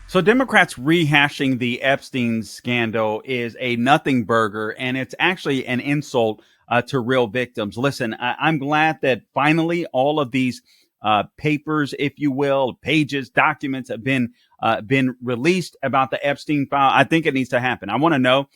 So Democrats rehashing the Epstein scandal is a nothing burger, and it's actually an insult to real victims. Listen, I'm glad that finally all of these papers, if you will, pages, documents have been released about the Epstein file. I think it needs to happen. I want to know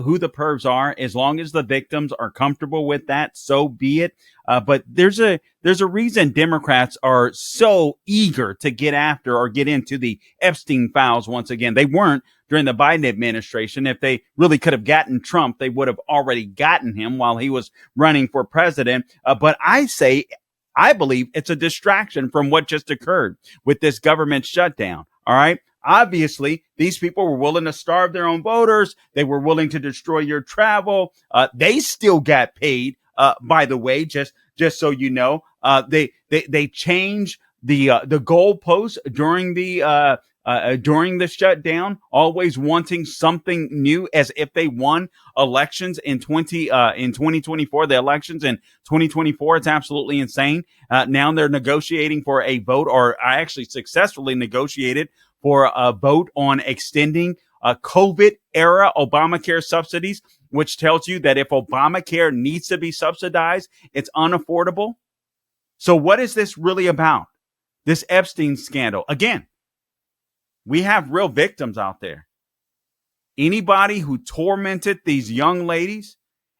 who the pervs are. As long as the victims are comfortable with that, so be it. But there's a reason Democrats are so eager to get after or get into the Epstein files once again. They weren't during the Biden administration. If they really could have gotten Trump, they would have already gotten him while he was running for president. But I believe it's a distraction from what just occurred with this government shutdown. All right. Obviously, these people were willing to starve their own voters. They were willing to destroy your travel. They still got paid. By the way, just so you know, they changed the goalposts during the shutdown, always wanting something new, as if they won elections in 2024. The elections in 2024, it's absolutely insane. Now they're negotiating for a vote, or I actually successfully negotiated for a vote on extending COVID era Obamacare subsidies, which tells you that if Obamacare needs to be subsidized, it's unaffordable. So what is this really about? This Epstein scandal. Again, we have real victims out there. Anybody who tormented these young ladies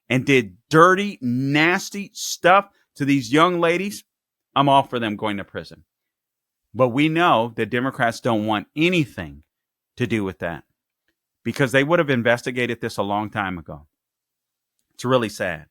and did dirty, nasty stuff to these young ladies, I'm all for them going to prison. But we know that Democrats don't want anything to do with that, because they would have investigated this a long time ago. It's really sad.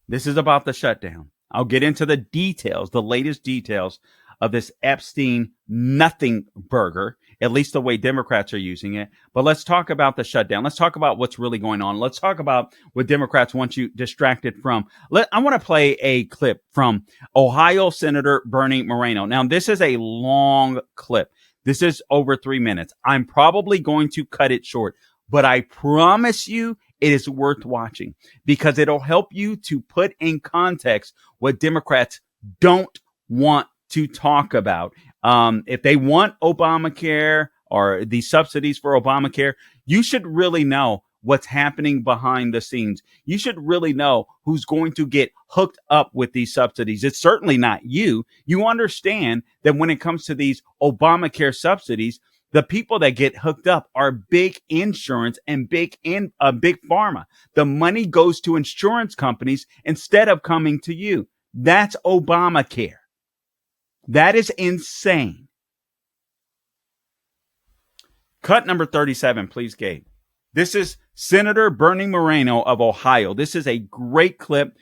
This is about the shutdown. I'll get into the details, the latest details of this Epstein nothing burger, at least the way Democrats are using it. But let's talk about the shutdown. Let's talk about what's really going on. Let's talk about what Democrats want you distracted from. I want to play a clip from Ohio Senator Bernie Moreno. Now, this is a long clip. This is over 3 minutes. I'm probably going to cut it short, but I promise you it is worth watching, because it'll help you to put in context what Democrats don't want to talk about. If they want Obamacare or the subsidies for Obamacare, you should really know what's happening behind the scenes. You should really know who's going to get hooked up with these subsidies. It's certainly not you. You understand that when it comes to these Obamacare subsidies, the people that get hooked up are big insurance and big pharma. The money goes to insurance companies instead of coming to you. That's Obamacare. That is insane. Cut number 37, please, Gabe. This is Senator Bernie Moreno of Ohio. This is a great clip,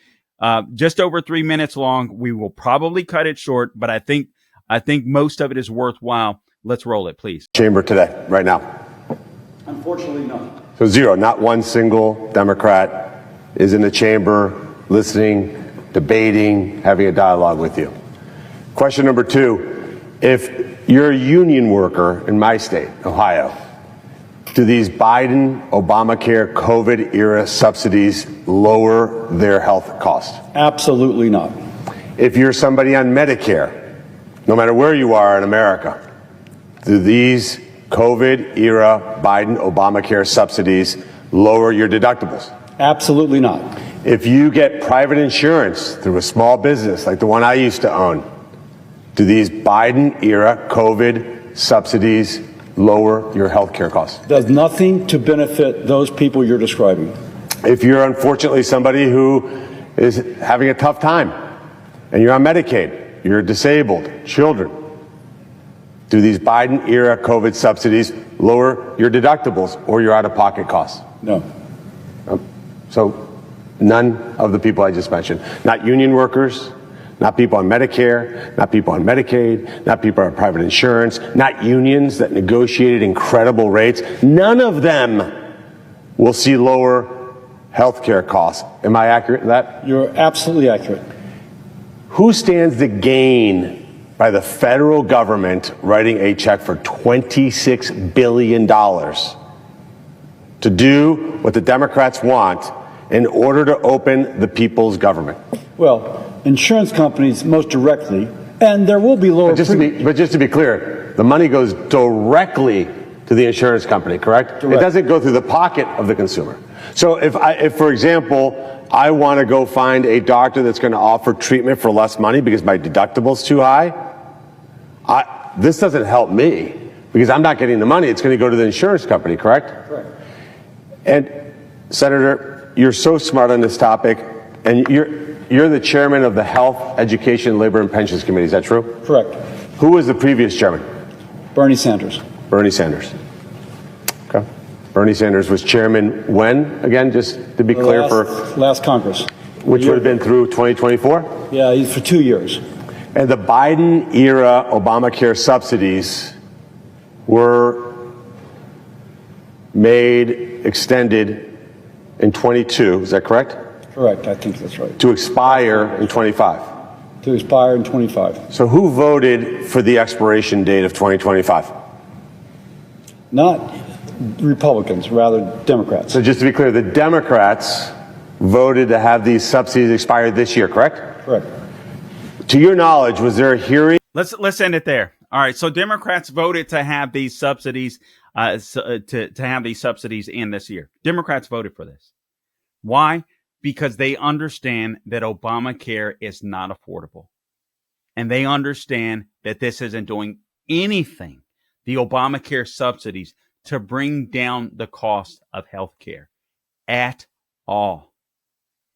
just over 3 minutes long. We will probably cut it short, but I think most of it is worthwhile. Let's roll it, please. Chamber today, right now. Unfortunately, no. So zero, not one single Democrat is in the chamber listening, debating, having a dialogue with you. Question number two, if you're a union worker in my state, Ohio, do these Biden, Obamacare, COVID era subsidies lower their health costs? Absolutely not. If you're somebody on Medicare, no matter where you are in America, do these COVID era Biden, Obamacare subsidies lower your deductibles? Absolutely not. If you get private insurance through a small business like the one I used to own, do these Biden-era COVID subsidies lower your health care costs? Does nothing to benefit those people you're describing. If you're unfortunately somebody who is having a tough time and you're on Medicaid, you're disabled, children, do these Biden-era COVID subsidies lower your deductibles or your out-of-pocket costs? No. So none of the people I just mentioned, not union workers, not people on Medicare, not people on Medicaid, not people on private insurance, not unions that negotiated incredible rates. None of them will see lower health care costs. Am I accurate in that? You're absolutely accurate. Who stands to gain by the federal government writing a check for $26 billion to do what the Democrats want in order to open the people's government? Well, insurance companies most directly, and there will be lower. But just to be clear, The money goes directly to the insurance company, correct? Correct. It doesn't go through the pocket of the consumer. So if for example, I want to go find a doctor that's going to offer treatment for less money because my deductible's too high, this doesn't help me because I'm not getting the money. It's going to go to the insurance company, correct? Correct. And Senator, you're so smart on this topic, and you're the chairman of the Health, Education, Labor, and Pensions Committee. Is that true? Correct. Who was the previous chairman? Bernie Sanders. Bernie Sanders. Okay. Bernie Sanders was chairman when, again, just to be clear, last Congress. which would have been through 2024? Yeah, for 2 years. And the Biden era Obamacare subsidies were extended in 22, is that correct? Correct, I think that's right. To expire in 25. To expire in 25. So who voted for the expiration date of 2025? Not Republicans, rather Democrats. So just to be clear, the Democrats voted to have these subsidies expire this year, correct? Correct. To your knowledge, was there a hearing? Let's end it there. All right. So Democrats voted to have these subsidies, to have these subsidies in this year. Democrats voted for this. Why? Because they understand that Obamacare is not affordable. And they understand that this isn't doing anything, the Obamacare subsidies, to bring down the cost of health care at all.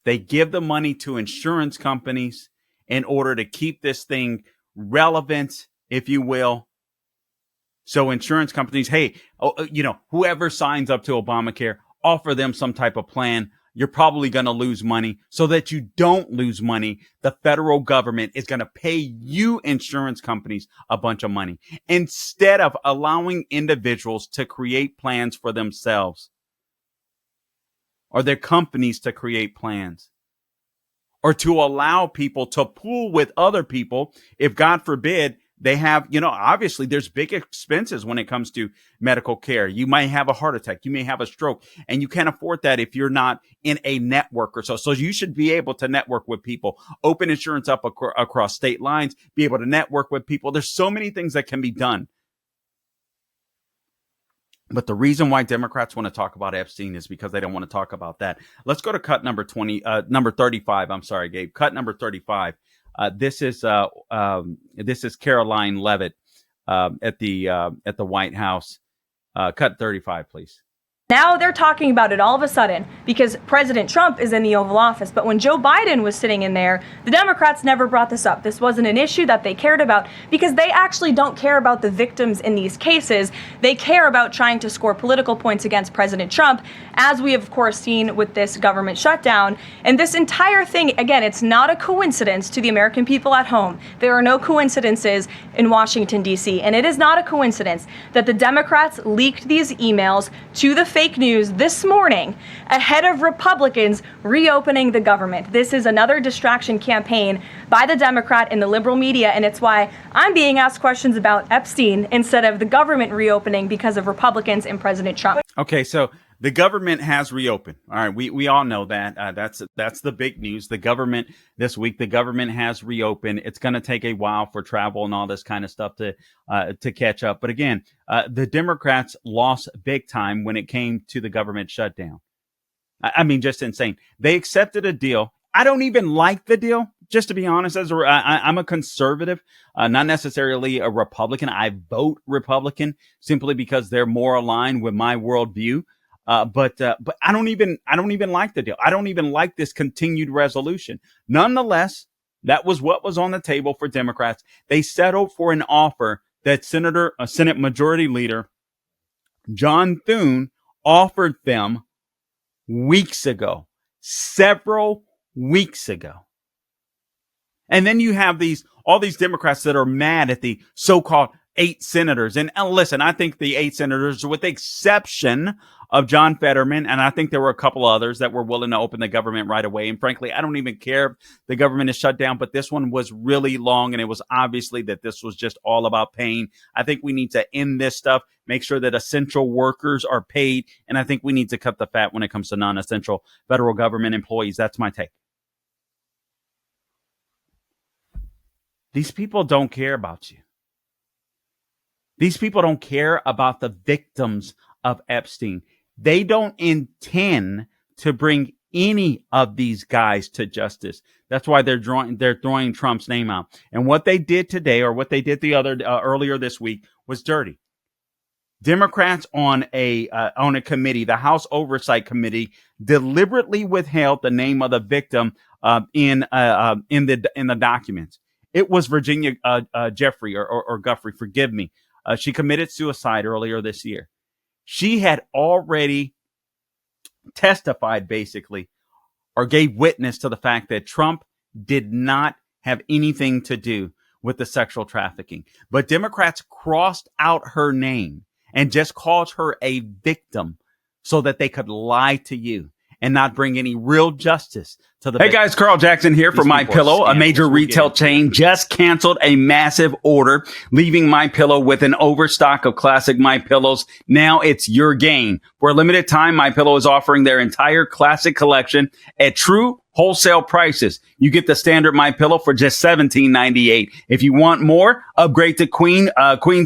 They give the money to insurance companies in order to keep this thing relevant, if you will. So insurance companies, hey, whoever signs up to Obamacare, offer them some type of plan. You're probably going to lose money. So that you don't lose money, the federal government is going to pay you insurance companies a bunch of money instead of allowing individuals to create plans for themselves, or their companies to create plans, or to allow people to pool with other people. If God forbid they have, obviously there's big expenses when it comes to medical care. You might have a heart attack. You may have a stroke, and you can't afford that if you're not in a network or so. So you should be able to network with people, open insurance up across state lines, be able to network with people. There's so many things that can be done. But the reason why Democrats want to talk about Epstein is because they don't want to talk about that. Let's go to cut number 35. I'm sorry, Gabe. Cut number 35. This is Caroline Leavitt at the White House. Cut 35, please. Now they're talking about it all of a sudden because President Trump is in the Oval Office. But when Joe Biden was sitting in there, the Democrats never brought this up. This wasn't an issue that they cared about because they actually don't care about the victims in these cases. They care about trying to score political points against President Trump, as we have, of course, seen with this government shutdown. And this entire thing, again, it's not a coincidence to the American people at home. There are no coincidences in Washington, D.C. And it is not a coincidence that the Democrats leaked these emails to the fake news this morning ahead of Republicans reopening the government. This is another distraction campaign by the Democrat and the liberal media, and it's why I'm being asked questions about Epstein instead of the government reopening because of Republicans and President Trump. Okay, so the government has reopened. All right, we all know that. That's the big news. The government this week, the government has reopened. It's going to take a while for travel and all this kind of stuff to catch up. But again, the Democrats lost big time when it came to the government shutdown. I mean, just insane. They accepted a deal. I don't even like the deal, just to be honest. I'm a conservative, not necessarily a Republican. I vote Republican simply because they're more aligned with my worldview. But I don't even like the deal. I don't even like this continued resolution. Nonetheless, that was what was on the table for Democrats. They settled for an offer that Senate Majority Leader John Thune offered them weeks ago, several weeks ago. And then you have all these Democrats that are mad at the so-called 8 senators. And listen, I think the 8 senators, with the exception of John Fetterman, and I think there were a couple others that were willing to open the government right away. And frankly, I don't even care if the government is shut down, but this one was really long, and it was obviously that this was just all about paying. I think we need to end this stuff, make sure that essential workers are paid, and I think we need to cut the fat when it comes to non-essential federal government employees. That's my take. These people don't care about you. These people don't care about the victims of Epstein. They don't intend to bring any of these guys to justice. That's why they're throwing Trump's name out. And what they did today, or what they did the other earlier this week, was dirty. Democrats on a committee, the House Oversight Committee, deliberately withheld the name of the victim in the documents. It was Virginia Jeffrey or Guffrey, forgive me. She committed suicide earlier this year. She had already testified, basically, or gave witness to the fact that Trump did not have anything to do with the sexual trafficking. But Democrats crossed out her name and just called her a victim so that they could lie to you and not bring any real justice to the. Hey guys, Carl Jackson here for My Pillow. A major retail chain just canceled a massive order, leaving My Pillow with an overstock of classic My Pillows. Now it's your gain. For a limited time, My Pillow is offering their entire classic collection at true wholesale prices. You get the standard My Pillow for just $17.98. If you want more, upgrade to queen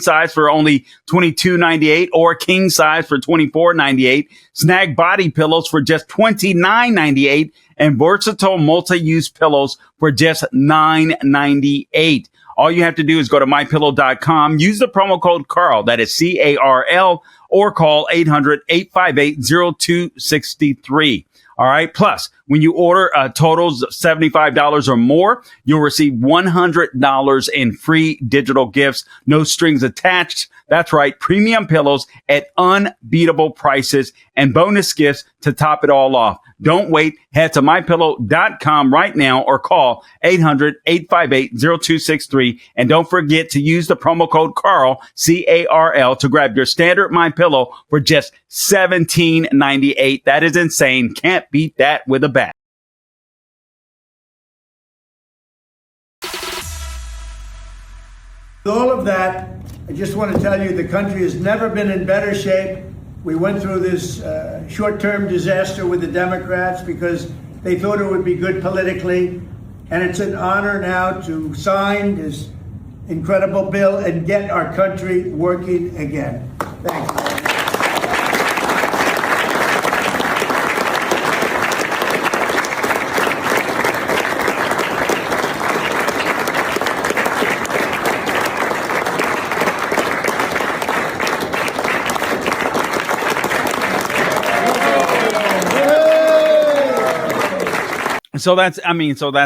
size for only $22.98 or king size for $24.98. Snag body pillows for just $29.98 and versatile multi-use pillows for just $9.98. All you have to do is go to mypillow.com, use the promo code Carl, that is CARL, or call 800-858-0263. All right. Plus, when you order totals of $75 or more, you'll receive $100 in free digital gifts. No strings attached. That's right. Premium pillows at unbeatable prices and bonus gifts to top it all off. Don't wait. Head to mypillow.com right now or call 800-858-0263. And don't forget to use the promo code Carl, CARL, to grab your standard My Pillow for just $17.98. That is insane. Can't beat that with a bat. With all of that, I just want to tell you the country has never been in better shape. We went through this short-term disaster with the Democrats because they thought it would be good politically. And it's an honor now to sign this incredible bill and get our country working again. Thank you. So that's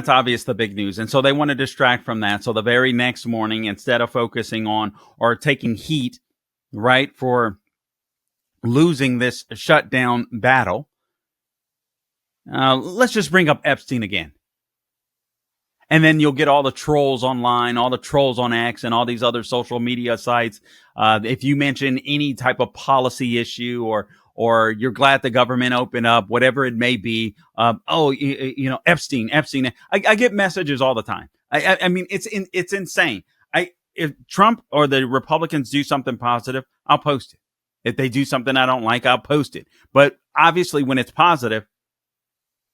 obvious, the big news. And so they want to distract from that. So the very next morning, instead of focusing on or taking heat, right, for losing this shutdown battle, let's just bring up Epstein again. And then you'll get all the trolls online, all the trolls on X and all these other social media sites. If you mention any type of policy issue or you're glad the government opened up, whatever it may be. Epstein. I get messages all the time. I mean, it's insane. If Trump or the Republicans do something positive, I'll post it. If they do something I don't like, I'll post it. But obviously when it's positive,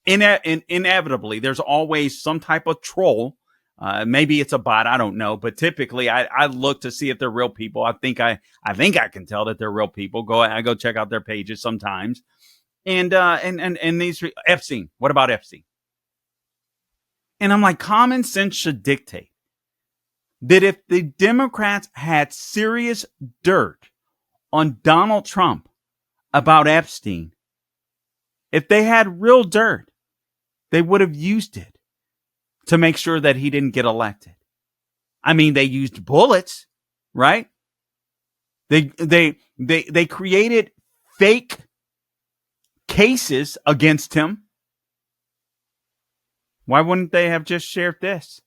inevitably, there's always some type of troll. Maybe it's a bot. I don't know. But typically I look to see if they're real people. I think I can tell that they're real people. I go check out their pages sometimes. And these Epstein, what about Epstein? And I'm like, common sense should dictate that if the Democrats had serious dirt on Donald Trump about Epstein, if they had real dirt, they would have used it to make sure that he didn't get elected. I mean, they used bullets, right? They created fake cases against him. Why wouldn't they have just shared this?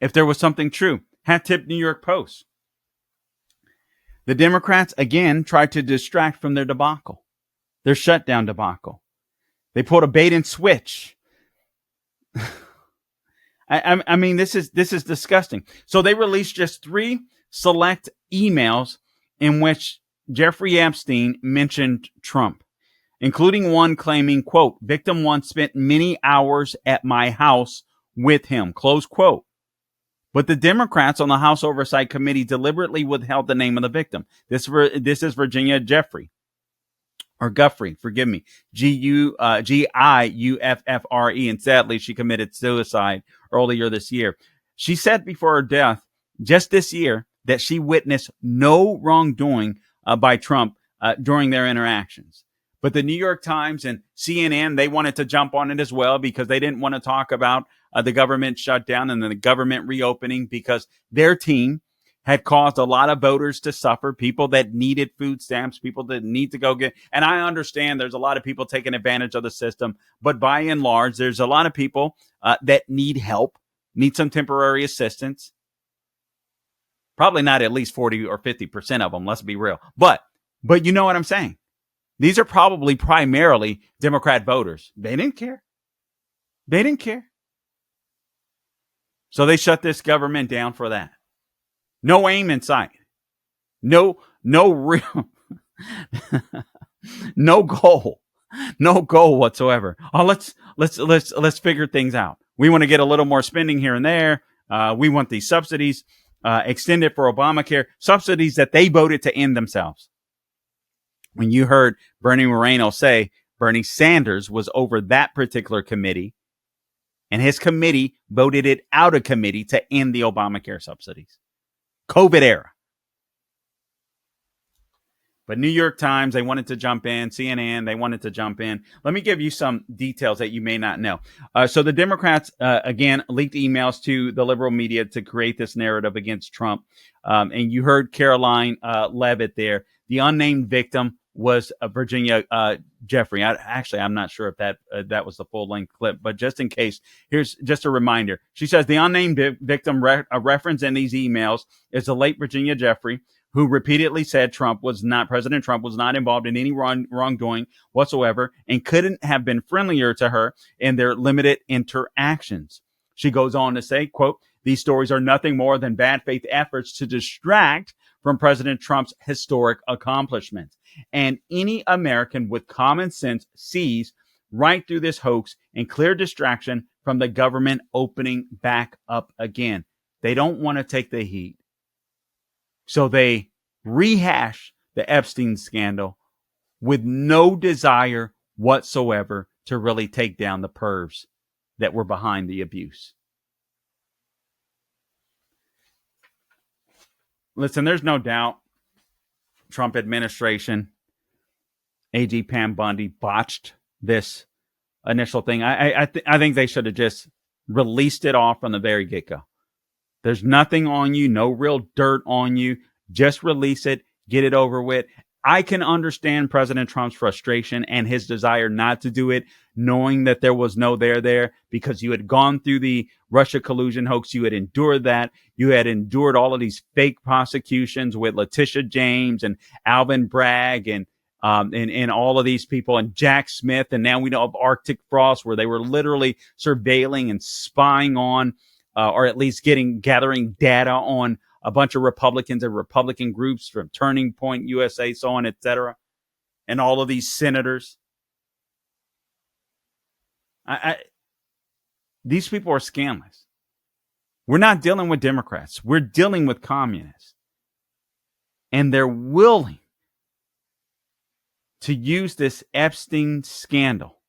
If there was something true. Hat tip New York Post. The Democrats, again, tried to distract from their debacle, their shutdown debacle. They pulled a bait and switch. I mean, this is disgusting. So they released just 3 select emails in which Jeffrey Epstein mentioned Trump, including one claiming, quote, victim 1 spent many hours at my house with him, close quote. But the Democrats on the House Oversight Committee deliberately withheld the name of the victim. This is Virginia Giuffre, forgive me, Giuffre. And sadly, she committed suicide earlier this year. She said before her death, just this year, that she witnessed no wrongdoing by Trump during their interactions. But the New York Times and CNN, they wanted to jump on it as well because they didn't want to talk about the government shutdown and the government reopening because their team had caused a lot of voters to suffer, people that needed food stamps, people that need to go get. And I understand there's a lot of people taking advantage of the system, but by and large, there's a lot of people that need help, need some temporary assistance. Probably not at least 40 or 50% of them, let's be real. But you know what I'm saying? These are probably primarily Democrat voters. They didn't care. They didn't care. So they shut this government down for that. No aim in sight. No real, no goal whatsoever. Oh, let's figure things out. We want to get a little more spending here and there. We want these subsidies extended for Obamacare, subsidies that they voted to end themselves. When you heard Bernie Moreno say Bernie Sanders was over that particular committee, and his committee voted it out of committee to end the Obamacare subsidies. COVID era. But New York Times, they wanted to jump in. CNN, they wanted to jump in. Let me give you some details that you may not know. So the Democrats, again, leaked emails to the liberal media to create this narrative against Trump. And you heard Caroline Leavitt there. The unnamed victim was Virginia Giuffre. I'm not sure if that was the full-length clip, but just in case, here's just a reminder. She says the unnamed victim referenced in these emails is the late Virginia Giuffre, who repeatedly said President Trump was not involved in any wrongdoing whatsoever and couldn't have been friendlier to her in their limited interactions. She goes on to say, quote, "These stories are nothing more than bad faith efforts to distract from President Trump's historic accomplishments. And any American with common sense sees right through this hoax and clear distraction from the government opening back up again. They don't want to take the heat. So they rehash the Epstein scandal with no desire whatsoever to really take down the pervs that were behind the abuse." Listen, there's no doubt Trump administration, AG Pam Bundy botched this initial thing. I think they should have just released it off from the very get-go. There's nothing on you, no real dirt on you. Just release it, get it over with. I can understand President Trump's frustration and his desire not to do it, knowing that there was no there because you had gone through the Russia collusion hoax. You had endured that. You had endured all of these fake prosecutions with Letitia James and Alvin Bragg and all of these people and Jack Smith. And now we know of Arctic Frost, where they were literally surveilling and spying on, or at least gathering data on a bunch of Republicans and Republican groups from Turning Point USA, so on, etc., and all of these senators. These people are scandalous. We're not dealing with Democrats. We're dealing with communists. And they're willing to use this Epstein scandal,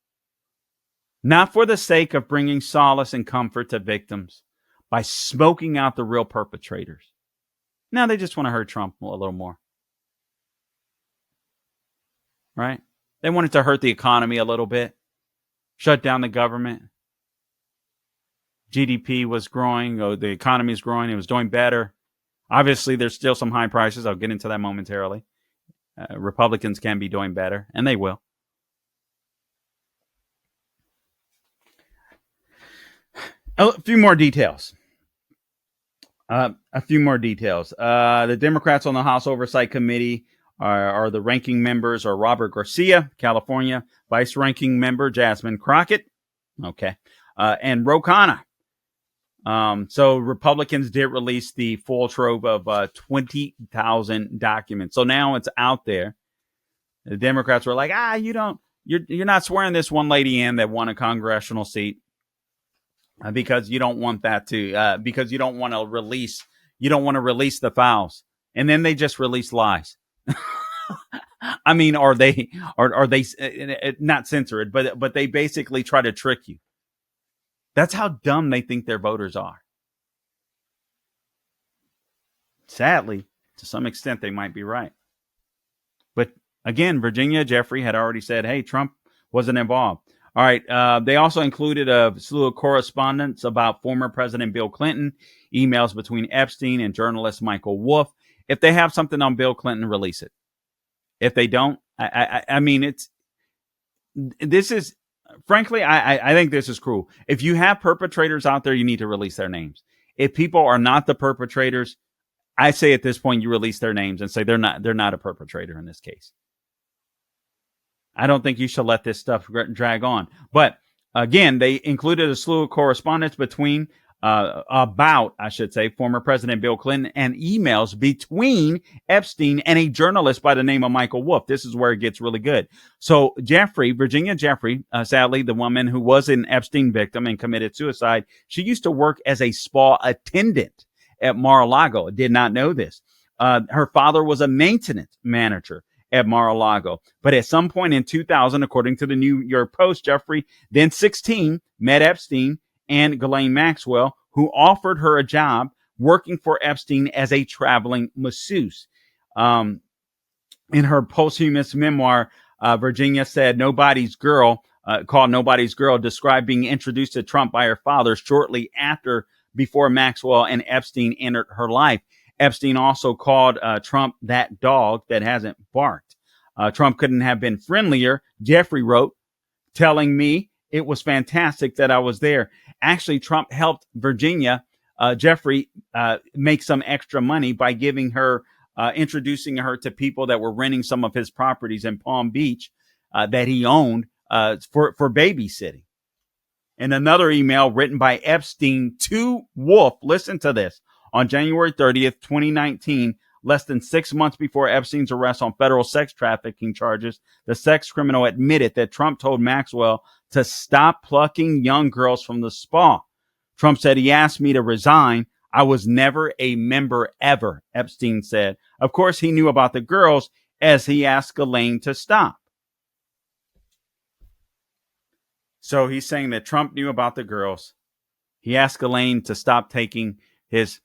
not for the sake of bringing solace and comfort to victims by smoking out the real perpetrators. Now they just want to hurt Trump a little more. Right? They wanted to hurt the economy a little bit, shut down the government. GDP was growing, the economy is growing, it was doing better. Obviously, there's still some high prices. I'll get into that momentarily. Republicans can be doing better, and they will. A few more details. The Democrats on the House Oversight Committee are the ranking members are Robert Garcia, California, vice ranking member Jasmine Crockett, and Ro Khanna. So Republicans did release the full trove of 20,000 documents. So now it's out there. The Democrats were like, you're not swearing this one lady in that won a congressional seat. because you don't want that to because you don't want to release the files, and then they just release lies. I mean, are they not censor it, but they basically try to trick you. That's how dumb they think their voters are. Sadly, to some extent, they might be right. But again, Virginia Jeffrey had already said, hey, Trump wasn't involved. All right. They also included a slew of correspondence about former President Bill Clinton, emails between Epstein and journalist Michael Wolff. If they have something on Bill Clinton, release it. If they don't, I mean, this is, frankly, I think this is cruel. If you have perpetrators out there, you need to release their names. If people are not the perpetrators, I say at this point, you release their names and say they're not a perpetrator in this case. I don't think you should let this stuff drag on. But again, they included a slew of correspondence between former President Bill Clinton and emails between Epstein and a journalist by the name of Michael Wolff. This is where it gets really good. So Virginia Jeffrey, sadly, the woman who was an Epstein victim and committed suicide, she used to work as a spa attendant at Mar-a-Lago. I did not know this. Her father was a maintenance manager at Mar-a-Lago. But at some point in 2000, according to the New York Post, Jeffrey, then 16, met Epstein and Ghislaine Maxwell, who offered her a job working for Epstein as a traveling masseuse. In her posthumous memoir, Virginia said, called Nobody's Girl, described being introduced to Trump by her father shortly before Maxwell and Epstein entered her life. Epstein also called Trump that dog that hasn't barked. Trump couldn't have been friendlier, Jeffrey wrote, telling me it was fantastic that I was there. Actually, Trump helped Jeffrey make some extra money by introducing her to people that were renting some of his properties in Palm Beach that he owned for babysitting. In another email written by Epstein to Wolff, listen to this. On January 30th, 2019, less than 6 months before Epstein's arrest on federal sex trafficking charges, the sex criminal admitted that Trump told Maxwell to stop plucking young girls from the spa. Trump said he asked me to resign. I was never a member ever, Epstein said. Of course, he knew about the girls as he asked Ghislaine to stop. So he's saying that Trump knew about the girls. He asked Ghislaine to stop taking his...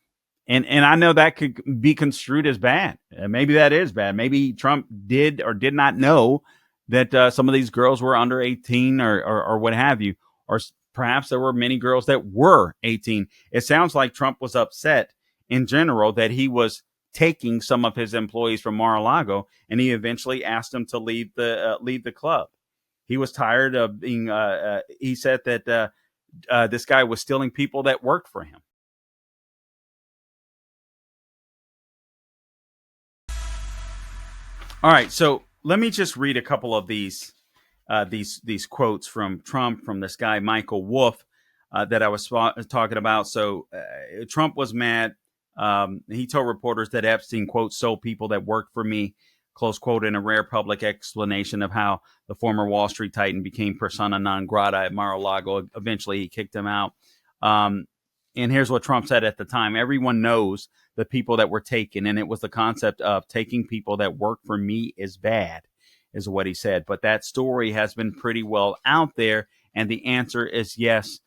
And I know that could be construed as bad. Maybe that is bad. Maybe Trump did or did not know that some of these girls were under 18 or what have you. Or perhaps there were many girls that were 18. It sounds like Trump was upset in general that he was taking some of his employees from Mar-a-Lago, and he eventually asked them to leave the club. He was tired of being, he said that this guy was stealing people that worked for him. All right, so let me just read a couple of these quotes from Trump, from this guy Michael Wolff that I was talking about. So Trump was mad. He told reporters that Epstein, quote, "stole people that worked for me," close quote, in a rare public explanation of how the former Wall Street titan became persona non grata at Mar-a-Lago. Eventually, he kicked him out. And here's what Trump said at the time. Everyone knows the people that were taken, and it was the concept of taking people that work for me is bad, is what he said. But that story has been pretty well out there, and the answer is yes.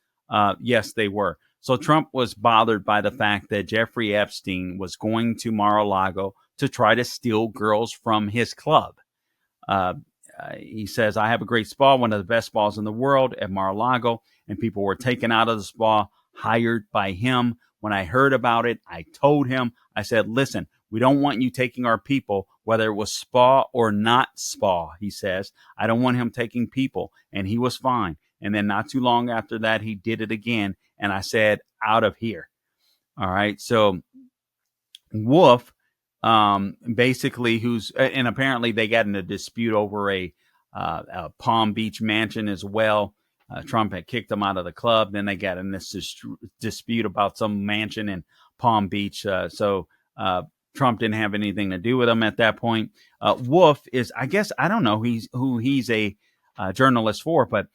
Yes, they were. So Trump was bothered by the fact that Jeffrey Epstein was going to Mar-a-Lago to try to steal girls from his club. He says, I have a great spa, one of the best spas in the world at Mar-a-Lago, and people were taken out of the spa, hired by him. When I heard about it, I told him, I said, listen, we don't want you taking our people, whether it was spa or not spa, he says. I don't want him taking people. And he was fine. And then not too long after that, he did it again. And I said, out of here. All right. So Wolff, basically and apparently they got in a dispute over a Palm Beach mansion as well. Trump had kicked them out of the club. Then they got in this dispute about some mansion in Palm Beach. So Trump didn't have anything to do with them at that point. Wolff is, I guess, I don't know who he's a journalist for, but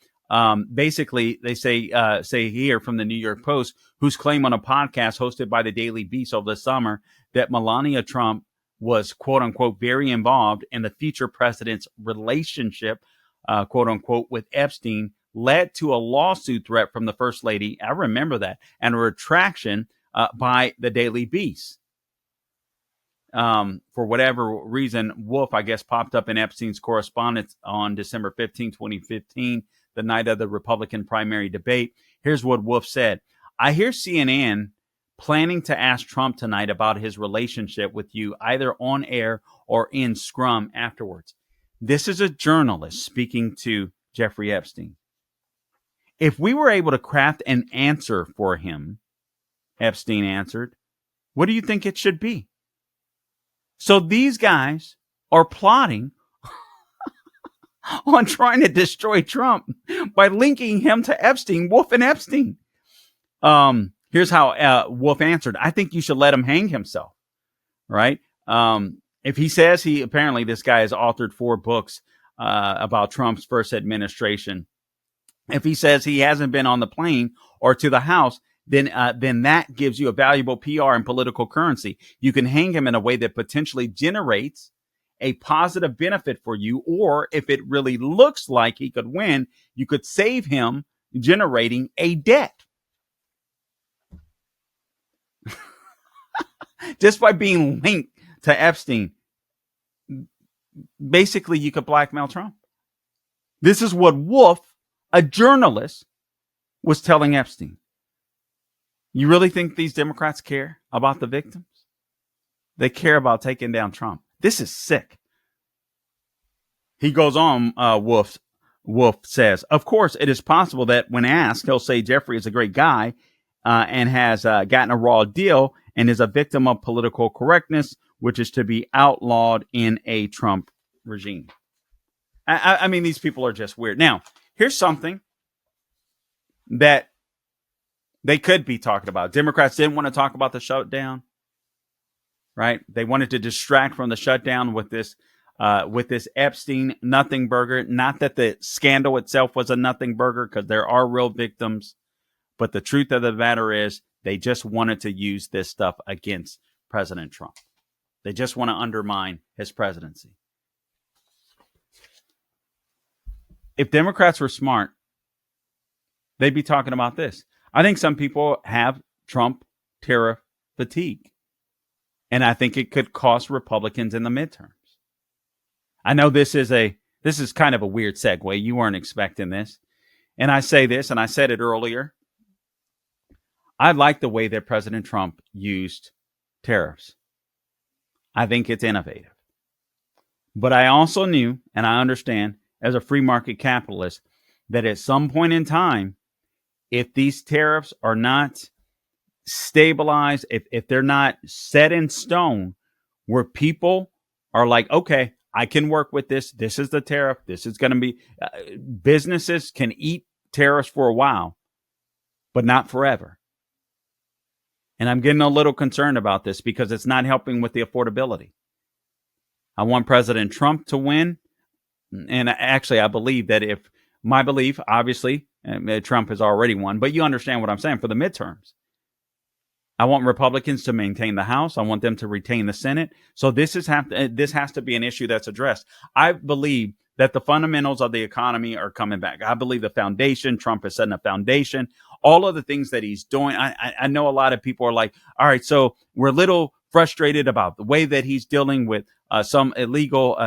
Basically, they say here from the New York Post, whose claim on a podcast hosted by the Daily Beast over the summer that Melania Trump was, quote unquote, very involved in the future president's relationship, quote unquote, with Epstein led to a lawsuit threat from the First Lady. I remember that, and a retraction by the Daily Beast. For whatever reason, Wolf, I guess, popped up in Epstein's correspondence on December 15, 2015, the night of the Republican primary debate. Here's what Wolf said. I hear CNN planning to ask Trump tonight about his relationship with you, either on air or in scrum afterwards. This is a journalist speaking to Jeffrey Epstein. If we were able to craft an answer for him, Epstein answered, what do you think it should be? So these guys are plotting on trying to destroy Trump by linking him to Epstein, Wolf and Epstein. Here's how Wolf answered. I think you should let him hang himself, right? If he says apparently this guy has authored 4 books about Trump's first administration. If he says he hasn't been on the plane or to the House, then that gives you a valuable PR and political currency. You can hang him in a way that potentially generates a positive benefit for you, or if it really looks like he could win, you could save him generating a debt. Just by being linked to Epstein, basically you could blackmail Trump. This is what Wolf, a journalist, was telling Epstein. You really think these Democrats care about the victims? They care about taking down Trump. This is sick. He goes on, Wolf says, of course, it is possible that when asked, he'll say Jeffrey is a great guy and has gotten a raw deal and is a victim of political correctness, which is to be outlawed in a Trump regime. I mean, these people are just weird. Now, here's something that they could be talking about. Democrats didn't want to talk about the shutdown, right? They wanted to distract from the shutdown with this Epstein nothing burger. Not that the scandal itself was a nothing burger, because there are real victims. But the truth of the matter is they just wanted to use this stuff against President Trump. They just want to undermine his presidency. If Democrats were smart, they'd be talking about this. I think some people have Trump tariff fatigue. And I think it could cost Republicans in the midterms. I know this is kind of a weird segue. You weren't expecting this. And I say this, and I said it earlier. I like the way that President Trump used tariffs. I think it's innovative. But I also knew, and I understand as a free market capitalist, that at some point in time, if these tariffs are not stabilized, if they're not set in stone, where people are like, okay, I can work with this. This is the tariff. This is going to be, businesses can eat tariffs for a while, but not forever. And I'm getting a little concerned about this because it's not helping with the affordability. I want President Trump to win. And actually, I believe that my belief, obviously, Trump has already won, but you understand what I'm saying for the midterms. I want Republicans to maintain the House. I want them to retain the Senate. So this has to be an issue that's addressed. I believe that the fundamentals of the economy are coming back. I believe the foundation, Trump is setting a foundation. All of the things that he's doing, I know a lot of people are like, all right, so we're a little frustrated about the way that he's dealing with some illegal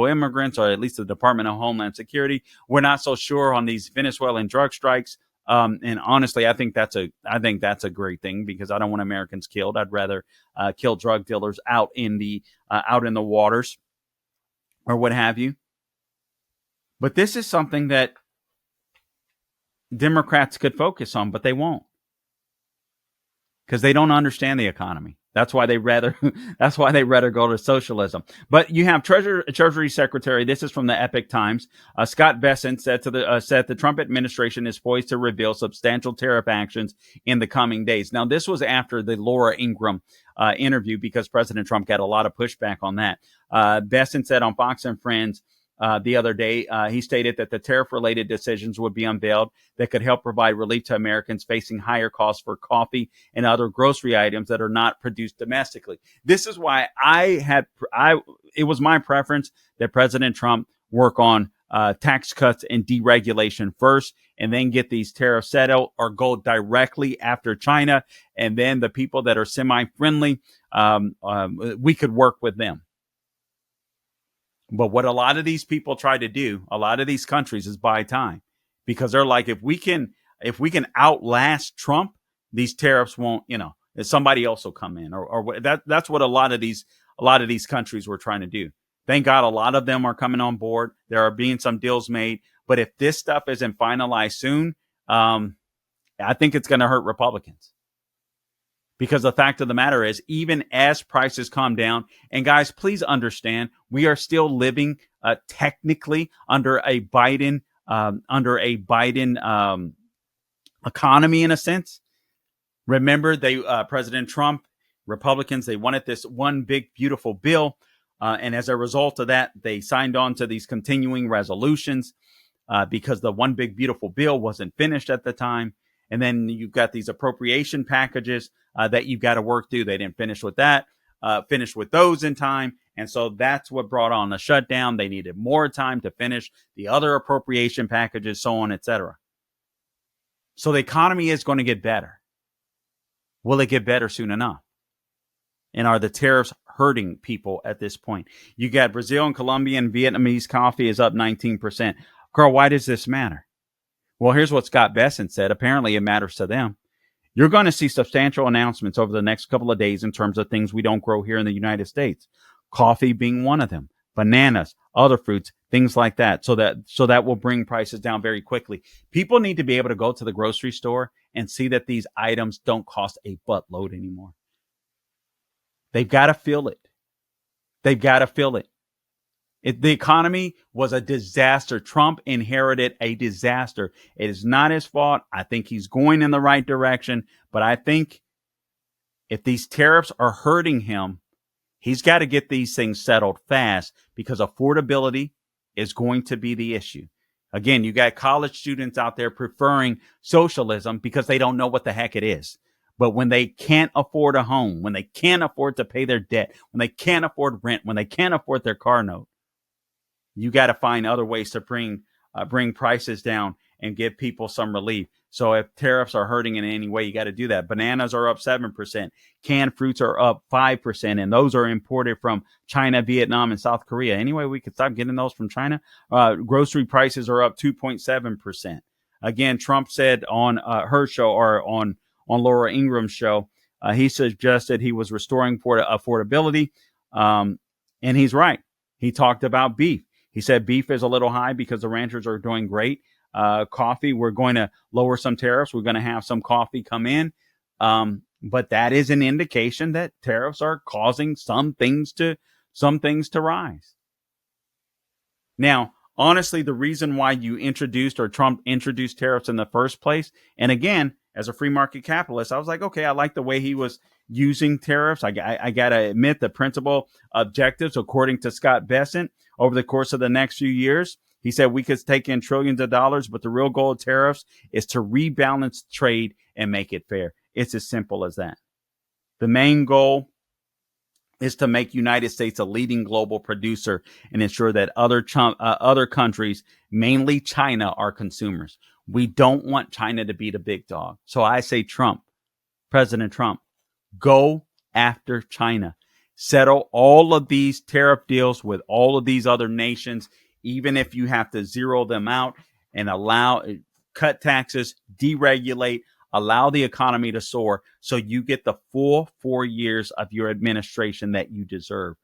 immigrants, or at least the Department of Homeland Security. We're not so sure on these Venezuelan drug strikes. And honestly, I think that's a great thing, because I don't want Americans killed. I'd rather kill drug dealers out in the waters or what have you. But this is something that Democrats could focus on, but they won't, because they don't understand the economy. That's why they rather go to socialism. But you have Treasury Secretary. This is from the Epoch Times. Scott Bessent said the Trump administration is poised to reveal substantial tariff actions in the coming days. Now, this was after the Laura Ingraham interview, because President Trump got a lot of pushback on that. Bessent said on Fox and Friends the other day. He stated that the tariff-related decisions would be unveiled that could help provide relief to Americans facing higher costs for coffee and other grocery items that are not produced domestically. This is why it was my preference that President Trump work on tax cuts and deregulation first, and then get these tariffs settled, or go directly after China. And then the people that are semi-friendly, we could work with them. But what a lot of these people try to do, a lot of these countries, is buy time, because they're like, if we can outlast Trump, these tariffs won't, somebody else will come in, or that's what a lot of these countries were trying to do. Thank God a lot of them are coming on board. There are being some deals made, but if this stuff isn't finalized soon, I think it's going to hurt Republicans. Because the fact of the matter is, even as prices calm down, and guys, please understand, we are still living technically under a Biden economy in a sense. Remember, President Trump, Republicans, they wanted this one big beautiful bill, and as a result of that, they signed on to these continuing resolutions because the one big beautiful bill wasn't finished at the time. And then you've got these appropriation packages that you've got to work through. They didn't finish with that, finish with those in time. And so that's what brought on the shutdown. They needed more time to finish the other appropriation packages, so on, etc. So the economy is going to get better. Will it get better soon enough? And are the tariffs hurting people at this point? You got Brazil and Colombia and Vietnamese coffee is up 19%. Carl, why does this matter? Well, here's what Scott Bessent said. Apparently, it matters to them. You're going to see substantial announcements over the next couple of days in terms of things we don't grow here in the United States. Coffee being one of them, bananas, other fruits, things like that. So that will bring prices down very quickly. People need to be able to go to the grocery store and see that these items don't cost a buttload anymore. They've got to feel it. They've got to feel it. The economy was a disaster. Trump inherited a disaster. It is not his fault. I think he's going in the right direction. But I think if these tariffs are hurting him, he's got to get these things settled fast, because affordability is going to be the issue. Again, you got college students out there preferring socialism because they don't know what the heck it is. But when they can't afford a home, when they can't afford to pay their debt, when they can't afford rent, when they can't afford their car note, you got to find other ways to bring prices down and give people some relief. So if tariffs are hurting in any way, you got to do that. Bananas are up 7%. Canned fruits are up 5%. And those are imported from China, Vietnam, and South Korea. Anyway, we could stop getting those from China. Grocery prices are up 2.7%. Again, Trump said on her show, or on Laura Ingram's show, he suggested he was restoring affordability. And he's right. He talked about beef. He said beef is a little high because the ranchers are doing great. Coffee, we're going to lower some tariffs. We're going to have some coffee come in. But that is an indication that tariffs are causing some things to rise. Now, honestly, the reason why Trump introduced tariffs in the first place, and again, as a free market capitalist, I was like, okay, I like the way he was using tariffs. I got to admit, the principal objectives, according to Scott Bessent, over the course of the next few years, he said we could take in trillions of dollars, but the real goal of tariffs is to rebalance trade and make it fair. It's as simple as that. The main goal is to make United States a leading global producer and ensure that other countries, mainly China, are consumers. We don't want China to be the big dog. So I say President Trump, go after China. Settle all of these tariff deals with all of these other nations, even if you have to zero them out, and cut taxes, deregulate, allow the economy to soar so you get the full 4 years of your administration that you deserve.